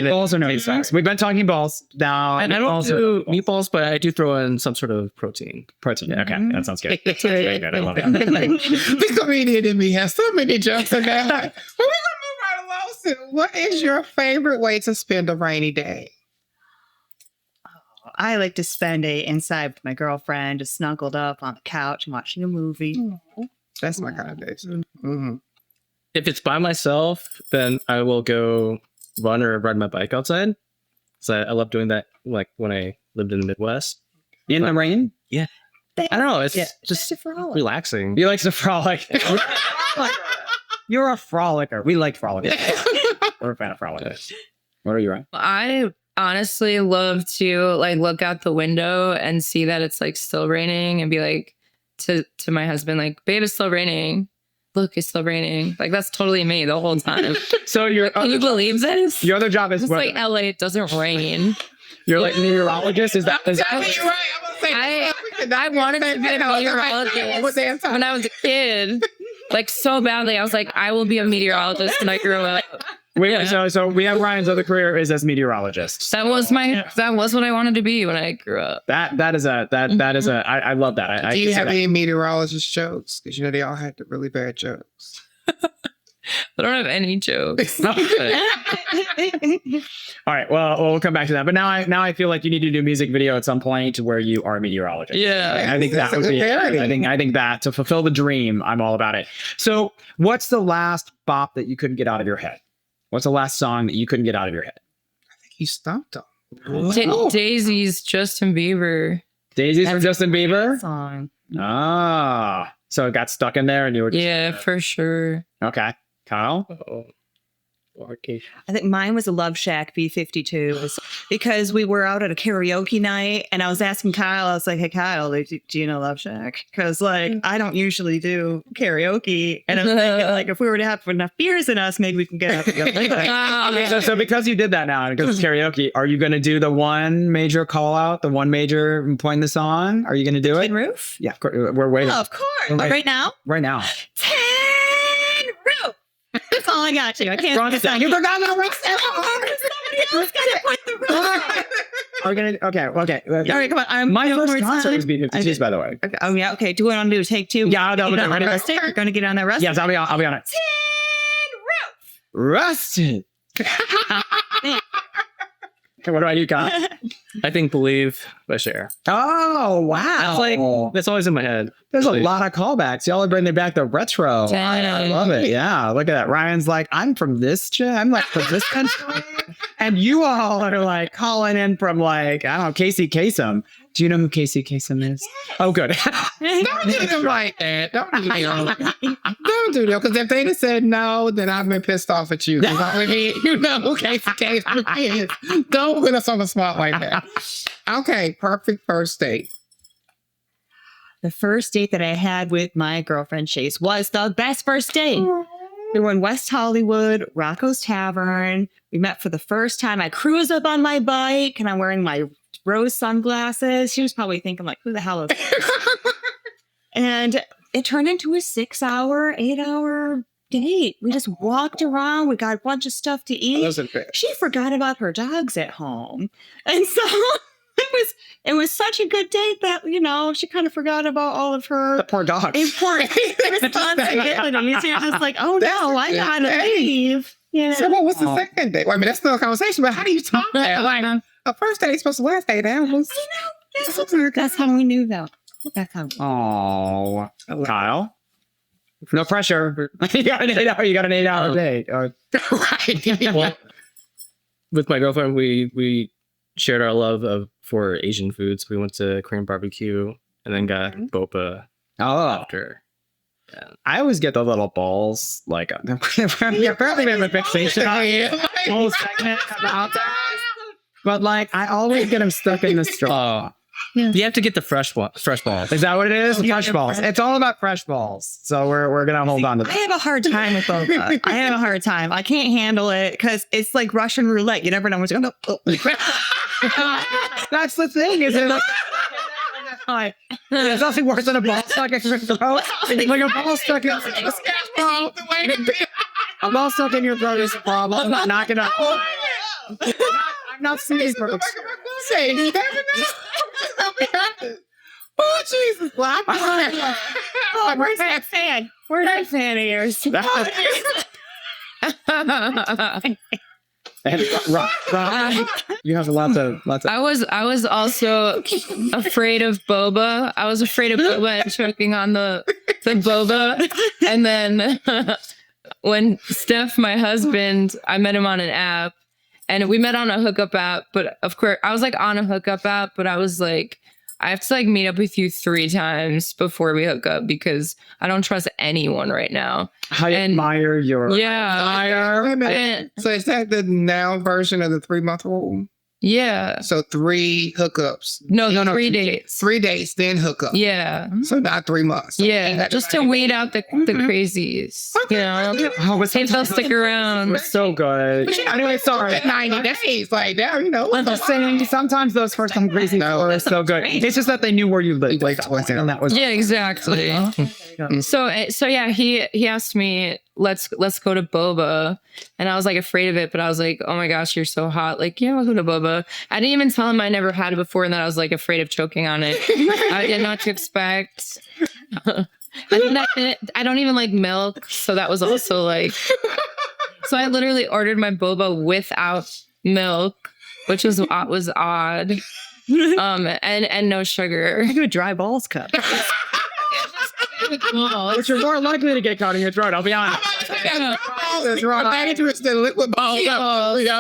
Balls or no meatballs? We've been talking balls now. And I don't do meatballs, but I do throw in some sort of protein. Protein. Okay, that sounds good. Very good. I love it. The comedian in me has so many jokes in that. But we're going to move right along soon. What is your favorite way to spend a rainy day? I like to spend a inside with my girlfriend, just snuggled up on the couch and watching a movie. That's my kind of day. If it's by myself, then I will go run or ride my bike outside. So I love doing that, like when I lived in the Midwest. In the rain? Yeah. I don't know. It's just frolic. relaxing. He likes to frolic. You're a frolicker. We like frolic. We're a fan of frolic. What are you, Ryan? I honestly love to like look out the window and see that it's like still raining and be like to my husband, like, babe, it's still raining. Look, it's still raining. Like, that's totally me the whole time. So Can you believe this? Your other job is It's like LA, it doesn't rain. You're like a meteorologist? Is that You're right. I wanted to be a meteorologist when I was a kid. Like, so badly. I was like, I will be a meteorologist when I grow up. So we have Ryan's other career is as meteorologist. That was what I wanted to be when I grew up. That is a I love that. Do you have any meteorologist jokes? Because they all had the really bad jokes. I don't have any jokes. All right. Well, we'll come back to that. But now I feel like you need to do a music video at some point to where you are a meteorologist. Yeah. I think that would be. I think that to fulfill the dream, I'm all about it. So, what's the last bop that you couldn't get out of your head? What's the last song that you couldn't get out of your head? I think you stumped them. Daisy's Justin Bieber. Daisy's from Justin Bieber? Song. Ah. So it got stuck in there and you were just, Yeah, for sure. Okay. Kyle? I think mine was a Love Shack B-52 because we were out at a karaoke night and I was asking Kyle, I was like, hey, Kyle, do you know Love Shack? Because like, I don't usually do karaoke. And I'm thinking like, if we were to have enough beers in us, maybe we can get up and go. So because you did that now, because it's karaoke, are you going to do the one major call out, the one major point in the song? Are you going to do it? Tin Roof? Yeah, we're waiting. Oh, of course. Right now? Right now. Tin Roof. That's all I got you. I can't sing the song. You forgot the rest. Somebody else got to put the roof. Are we gonna? Okay. All right, come on. My first concert was B-52s, Okay. by the way. Okay. Oh yeah. Okay. Do what I'm gonna do. Take two. Yeah, no, Get on ready? the rest tape. We're gonna get on that rest. Yes, I'll be on it. Rusted. Okay, what do I do, Kyle? I think Believe by Cher. Oh, wow. That's always in my head. There's a lot of callbacks. Y'all are bringing back the retro. I love it. Yeah. Look at that. Ryan's like, I'm from this I'm like from this country. And you all are like calling in from like, I don't know, Casey Kasem. Do you know who Casey Kasem is? Oh, good. Don't do them like that. Don't do them. Don't do that. Because if they'd have said no, then I've been pissed off at you. You know who Casey Kasem is. Don't put us on the spot like that. Okay, perfect first date. The first date that I had with my girlfriend Chase was the best first date. We were in West Hollywood, Rocco's Tavern. We met for the first time. I cruise up on my bike and I'm wearing my rose sunglasses. She was probably thinking like, who the hell is this? And it turned into a 6-hour, 8-hour date. We just walked around. We got a bunch of stuff to eat. She forgot about her dogs at home. And so it was such a good date that, you know, she kind of forgot about all of her The poor dog. important responsibilities. You're just like, oh no, I gotta leave. Yeah. So what was the second date? Wait a minute, that's still a conversation, but how do you talk that? Like, a first date is supposed to last 8 hours. That's how we knew though. That's how. Oh, Kyle. No pressure. You got an 8-hour date. Right. Well, with my girlfriend, we shared our love for Asian foods. We went to Korean barbecue and then got boba after. Yeah. I always get the little balls, like apparently we have a fixation on whole segment about that. But like, I always get them stuck in the straw. You have to get the fresh balls. Is that what it is? Fresh balls. It's all about fresh balls. So we're gonna hold on to that. I have a hard time with boba. I have a hard time. I can't handle it because it's like Russian roulette. You never know what's gonna. That's the thing, isn't it? Like, there's nothing worse than a ball stuck in your throat. Like a ball stuck in a ball stuck in your throat is a problem. I'm not gonna. I'm not seeing for Oh, Jesus. Oh, where's that fan? Where's that fan of yours? You have lots of. I was also afraid of boba. I was afraid of boba and choking on the boba. And then when Steph, my husband, I met him on an app and we met on a hookup app. But of course, I was like on a hookup app, but I was like, I have to like meet up with you 3 times before we hook up because I don't trust anyone right now. I admire your. Yeah. So is that the now version of the 3-month rule? Yeah. So 3 hookups. No, 3 dates. 3 dates, then hookup. Yeah. So not 3 months. Yeah. Just to weed out the crazies. You know? Oh, Hey, they'll stick around. It's so good. Anyway, so 90 days, like now, you know. I'm saying sometimes those first time crazy are so good. It's just that they knew where you lived. Like, and that was. Yeah, exactly. So yeah, he asked me, let's go to boba, and I was like afraid of it, but I was like, oh my gosh, you're so hot. Like, yeah, we'll go to boba. I didn't even tell him I never had it before, and that I was like afraid of choking on it. I didn't know what to expect. I don't even like milk, so that was also like. So I literally ordered my boba without milk, which was odd. And no sugar. I do a dry balls cup. Which you're more likely to get caught in your throat, I'll be honest. That's right. I interested in liquid balls.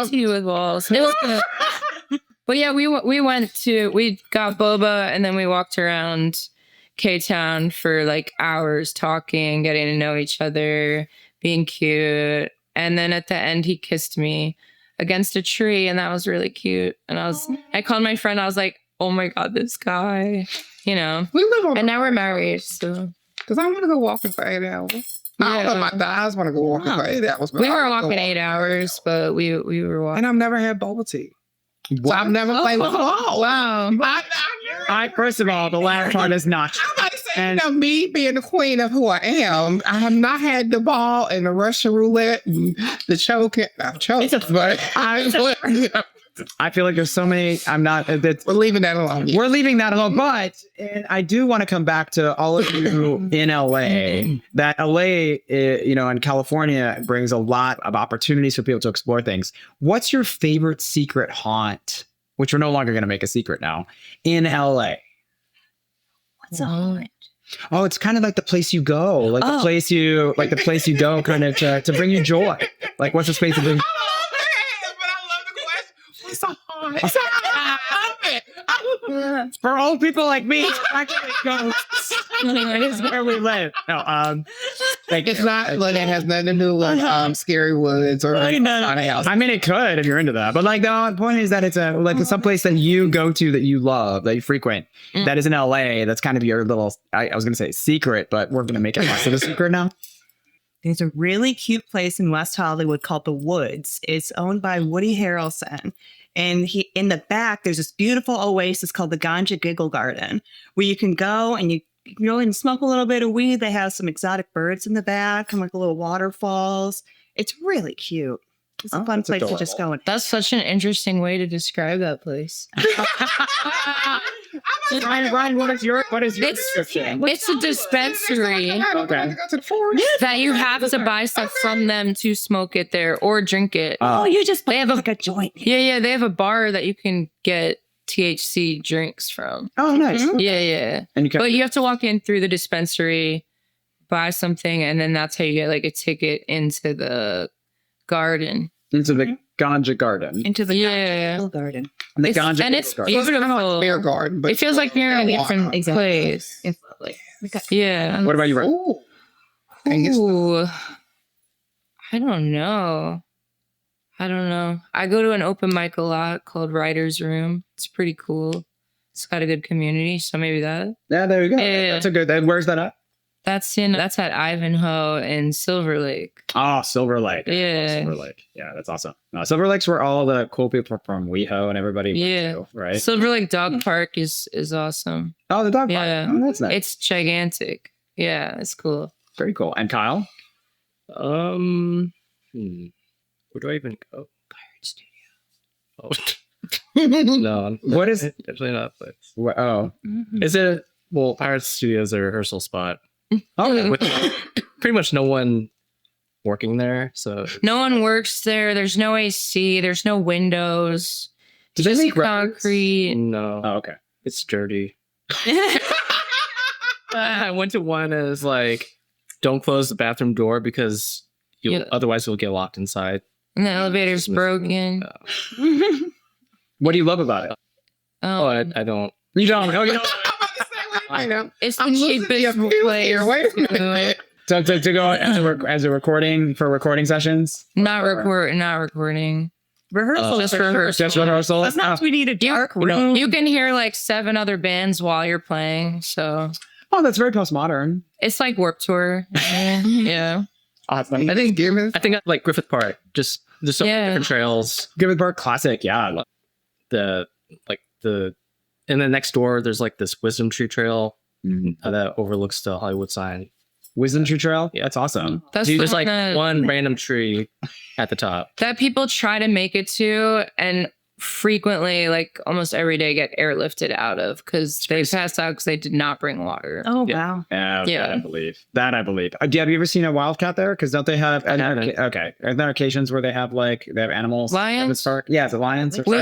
Tea with balls. It was but yeah, we got boba and then we walked around K-Town for like hours talking, getting to know each other, being cute. And then at the end, he kissed me against a tree, and that was really cute. And I called my friend. I was like, "Oh my god, this guy!" You know. We live on, and now we're married. So, because I want to go walking for 8 hours. I don't know my thighs want to go walking for 8 hours. We were walking 8 hours, but we were walking. And I've never had boba tea. So I've never played with ball. Wow. First of all, the last part is not. And me being the queen of who I am, I have not had the ball and the Russian roulette and the choking. I've choked, but I feel like there's so many. I'm not. We're leaving that alone. We're leaving that alone. But and I do want to come back to all of you in LA. That LA, and California brings a lot of opportunities for people to explore things. What's your favorite secret haunt? Which we're no longer going to make a secret now in LA. What's a haunt? Oh, it's kind of like the place you go, like the place you go, kind of to bring you joy. Like, what's the space to bring? For old people like me, it's actually ghosts. It is where we live. No, it's not like it has nothing to do with scary woods or like haunted house. I mean, it could if you're into that, but like the point is that it's some place that you go to that you love, that you frequent, that is in LA. That's kind of your little. I was going to say secret, but we're going to make it less of a secret now. There's a really cute place in West Hollywood called The Woods. It's owned by Woody Harrelson. And in the back, there's this beautiful oasis called the Ganja Giggle Garden, where you can go and you can go and smoke a little bit of weed. They have some exotic birds in the back and like little waterfalls. It's really cute. It's a fun place to just go. That's such an interesting way to describe that place. Ryan, what is your description? It's a dispensary Okay. that you have to buy stuff from them to smoke it there or drink it. You just They have like a joint. Yeah, they have a bar that you can get THC drinks from. Oh, nice. Yeah. And you can. But you have to walk in through the dispensary, buy something, and then that's how you get like a ticket into the garden. Into the Ganja Garden. Into the Yeah. Ganja Garden. And the It's- Ganja and it's Garden. beautiful. Bear garden, but It feels like you're in a different place. It's lovely. Yeah. What about you, Ryan? Ooh. Dang it. Ooh. I don't know. I go to an open mic a lot called Writer's Room. It's pretty cool. It's got a good community, so maybe that. Yeah, there you go. Yeah. That's a good. Where's that at? That's at Ivanhoe in Silver Lake. Oh, Silver Lake. Yeah. Silver Lake. Yeah, that's awesome. Silver Lake's where all the cool people from WeHo and everybody Yeah. went to, right? Silver Lake Dog Park is awesome. Oh, the dog park. Yeah. Oh, that's nice. It's gigantic. Yeah, it's cool. Very cool. And Kyle? Where do I even go? Pirate Studio. Oh. No, What is- definitely not. But Oh. is it? Well, Pirate Studio is a rehearsal spot. Okay. With pretty much no one working there, so No one works there. There's no AC. There's no windows. Do they Just make records? concrete. no, Oh, okay. it's dirty. I went to one and it's like, don't close the bathroom door because otherwise you'll get locked inside. And the elevator's broken. What do you love about it? Oh, I don't. You don't. Oh, you don't. I know. It's the I'm losing cheapest the appeal here. Wait a minute. To go as a recording for recording sessions? Not recording. Rehearsal. Just rehearsal. Just rehearsal? Sometimes we need a dark room. You can hear like 7 other bands while you're playing. So Oh, that's very postmodern. it's like Warped Tour. Yeah. Awesome. I think I like Griffith Park. Just there's so many different trails. Griffith Park classic. Yeah. And then next door there's like this Wisdom Tree Trail that overlooks the Hollywood sign. Wisdom Tree Trail. Yeah, that's awesome. That's There's the like one one random tree at the top. that people try to make it to and frequently, like almost every day, get airlifted out of because they passed out because they did not bring water. Oh, Yeah. wow. Yeah, Yeah. That I believe. Have you ever seen a wildcat there? Because don't they have? Okay, are there occasions where they have animals? Lions? Yeah, the lions. We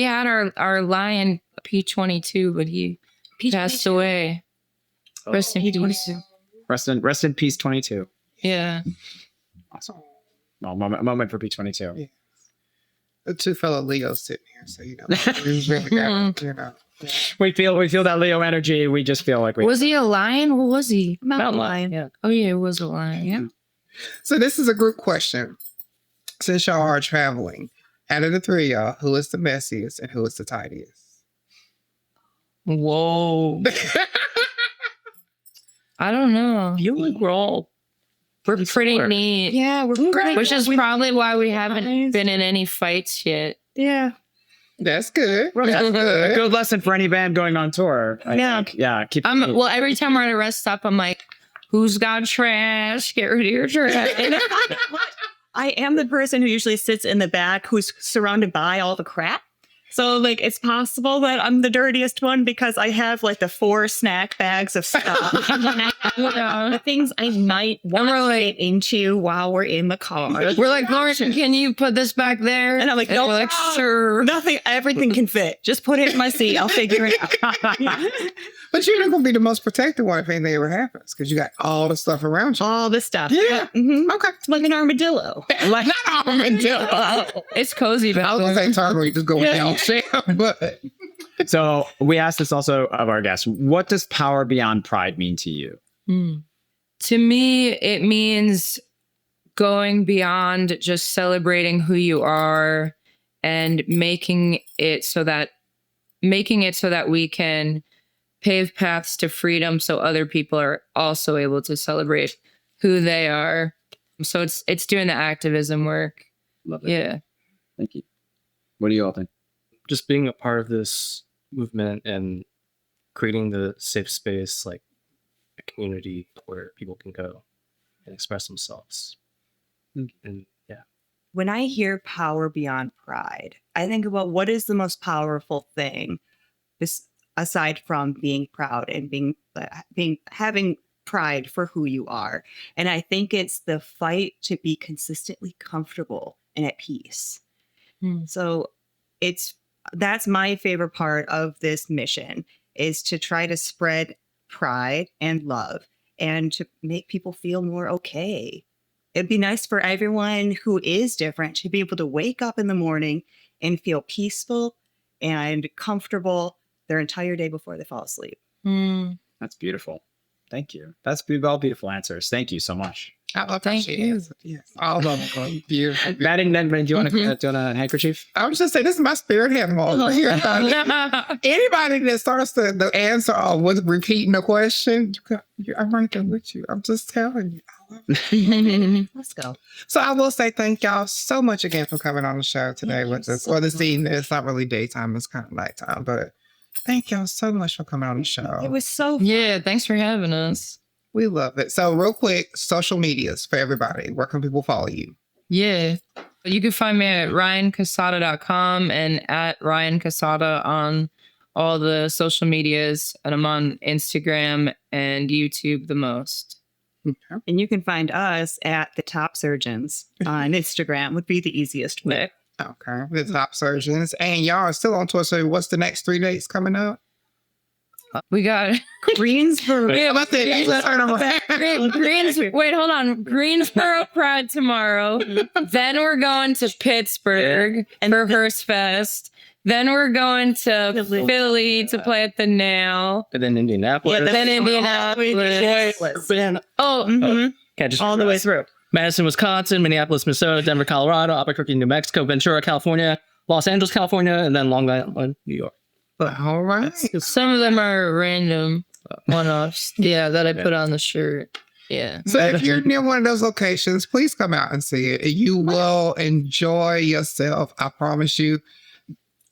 had our lion P22, but he passed away. Rest in peace. Rest in peace, 22. Yeah. Awesome. Well, moment for P22. Yeah. The two fellow Leos sitting here, so we really got, We feel that Leo energy. We just feel like we. Was he a lion? What was he? Mountain lion. Yeah. Oh yeah, it was a lion. Yeah. So this is a group question. Since y'all are traveling, out of the three of y'all, who is the messiest and who is the tidiest? Whoa. I don't know. You like We're pretty neat. Yeah, we're great. Which is probably why we haven't been in any fights yet. Yeah. That's good. A That's good. good lesson for any band going on tour. I think. Yeah. Keep. Well, every time we're at a rest stop, I'm like, who's got trash? Get rid of your trash. I am the person who usually sits in the back who's surrounded by all the crap. So, like, it's possible that I'm the dirtiest one because I have, like, the 4 snack bags of stuff. The things I might want to get into while we're in the car. We're like, Lauren, can you put this back there? And I'm like, no, we're like, sure. Nothing, everything can fit. Just put it in my seat. I'll figure it out. But you're not going to be the most protected one if anything ever happens because you got all the stuff around you. All this stuff. Yeah. Okay. It's like an armadillo. Like, not armadillo. It's cozy, but I was going to say target, just go down. But So we asked this also of our guests. What does power beyond pride mean to you? To me, it means going beyond just celebrating who you are and making it so that we can pave paths to freedom so other people are also able to celebrate who they are. So it's doing the activism work. Love it. Yeah. Thank you. What do you all think? Just being a part of this movement and creating the safe space, like a community where people can go and express themselves. And yeah. When I hear power beyond pride, I think about what is the most powerful thing this aside from being proud and having pride for who you are. And I think it's the fight to be consistently comfortable and at peace. So that's my favorite part of this mission, is to try to spread pride and love and to make people feel more okay. It'd be nice for everyone who is different to be able to wake up in the morning and feel peaceful and comfortable their entire day before they fall asleep. That's beautiful. Thank you. That's all beautiful answers. Thank you so much. I love Thank you. Yes. All of them are beautiful. Maddie, do you want a handkerchief? I was just saying, this is my spirit animal. Anybody that starts the answer with repeating the question, I'm right there with you. I'm just telling you. I love it. Let's go. So I will say thank y'all so much again for coming on the show today with us. Or this evening. It's not really daytime. It's kind of nighttime. But thank y'all so much for coming on the show. It was so fun. Yeah, thanks for having us. We love it. So real quick, social medias for everybody. Where can people follow you? Yeah. You can find me at ryancassata.com and at Ryan Cassata on all the social medias. And I'm on Instagram and YouTube the most. Okay. And you can find us at the Top Surgeons on Instagram would be the easiest way. Okay. The Top Surgeons. And y'all are still on tour. So what's the next 3 dates coming up? We got Greensboro. Yeah, what's it? Wait, hold on. Greensboro Pride tomorrow. Then we're going to Pittsburgh for Hearst Fest. Then we're going to Philly to play at the Nail. And then Indianapolis. Then Indianapolis. Can't just all the way through. Madison, Wisconsin, Minneapolis, Minnesota, Denver, Colorado, Albuquerque, New Mexico, Ventura, California, Los Angeles, California, and then Long Island, New York. All right. Some of them are random one-offs. Yeah, that I put on the shirt. Yeah. So if you're near one of those locations, please come out and see it. You will enjoy yourself. I promise you.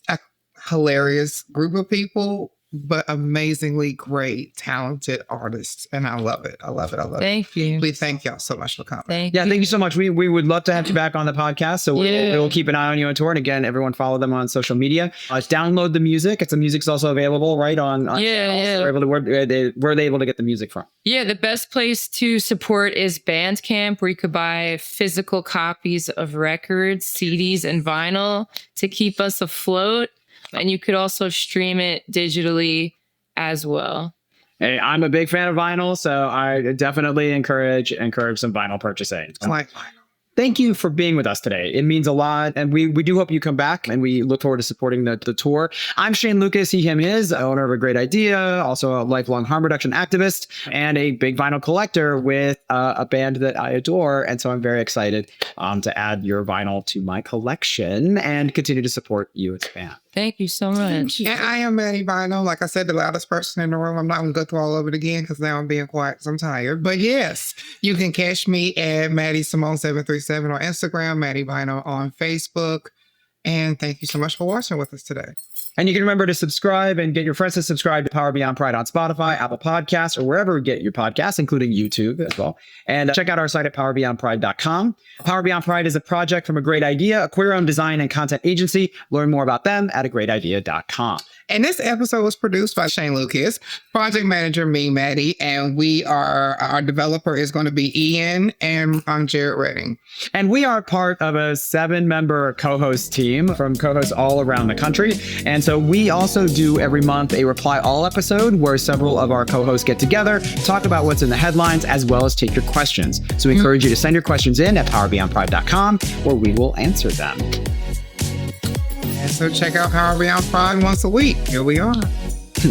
A hilarious group of people, but amazingly great, talented artists. And I love it. I love it. I love it. Thank you. We thank y'all so much for coming. Thank you. Thank you so much. We would love to have you back on the podcast. So we'll keep an eye on you on tour. And again, everyone follow them on social media. Download the music. The music's also available, right? On yeah. Where are they able to get the music from? Yeah, the best place to support is Bandcamp, where you could buy physical copies of records, CDs, and vinyl to keep us afloat. And you could also stream it digitally as well. Hey, I'm a big fan of vinyl, so I definitely encourage some vinyl purchasing. Like, Thank you for being with us today. It means a lot. And we do hope you come back, and we look forward to supporting the tour. I'm Shane Lukas, he, him, his, owner of A Great Idea, also a lifelong harm reduction activist, and a big vinyl collector with a band that I adore. And so I'm very excited to add your vinyl to my collection and continue to support you as a band. Thank you so much. and I am Mattie Bynum. Like I said, the loudest person in the room. I'm not going to go through all of it again because now I'm being quiet because I'm tired. But yes, you can catch me at Mattie Simone 737 on Instagram, Mattie Bynum on Facebook. And thank you so much for watching with us today. And you can remember to subscribe and get your friends to subscribe to Power Beyond Pride on Spotify, Apple Podcasts, or wherever you get your podcasts, including YouTube as well. And check out our site at powerbeyondpride.com. Power Beyond Pride is a project from A Great Idea, a queer-owned design and content agency. Learn more about them at agreatidea.com. And this episode was produced by Shane Lukas, project manager me, Mattie, and our developer is going to be Ian, and I'm Jared Redding. And we are part of a 7-member co-host team from co-hosts all around the country. And so we also do every month a Reply All episode where several of our co-hosts get together, talk about what's in the headlines, as well as take your questions. So we encourage you to send your questions in at powerbeyondpride.com where we will answer them. And so check out Power Beyond Pride once a week. Here we are.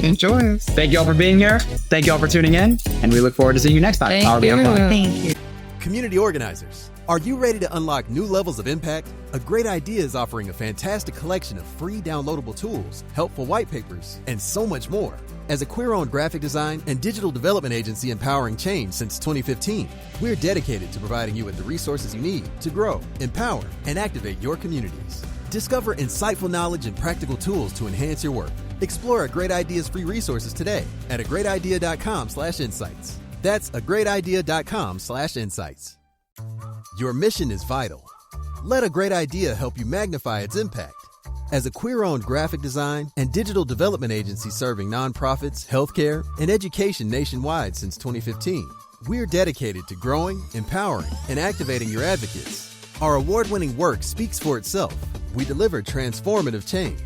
Enjoy us. Thank you all for being here. Thank you all for tuning in. And we look forward to seeing you next time. Power Beyond Pride. Thank you. Community organizers, are you ready to unlock new levels of impact? A Great Idea is offering a fantastic collection of free downloadable tools, helpful white papers, and so much more. As a queer-owned graphic design and digital development agency empowering change since 2015, we're dedicated to providing you with the resources you need to grow, empower, and activate your communities. Discover insightful knowledge and practical tools to enhance your work. Explore A Great Idea's free resources today at agreatidea.com/insights. That's agreatidea.com/insights. Your mission is vital. Let A Great Idea help you magnify its impact. As a queer-owned graphic design and digital development agency serving nonprofits, healthcare, and education nationwide since 2015, we're dedicated to growing, empowering, and activating your advocates. Our award-winning work speaks for itself. We deliver transformative change.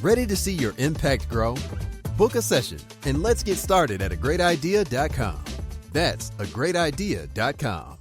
Ready to see your impact grow? Book a session and let's get started at agreatidea.com. That's agreatidea.com.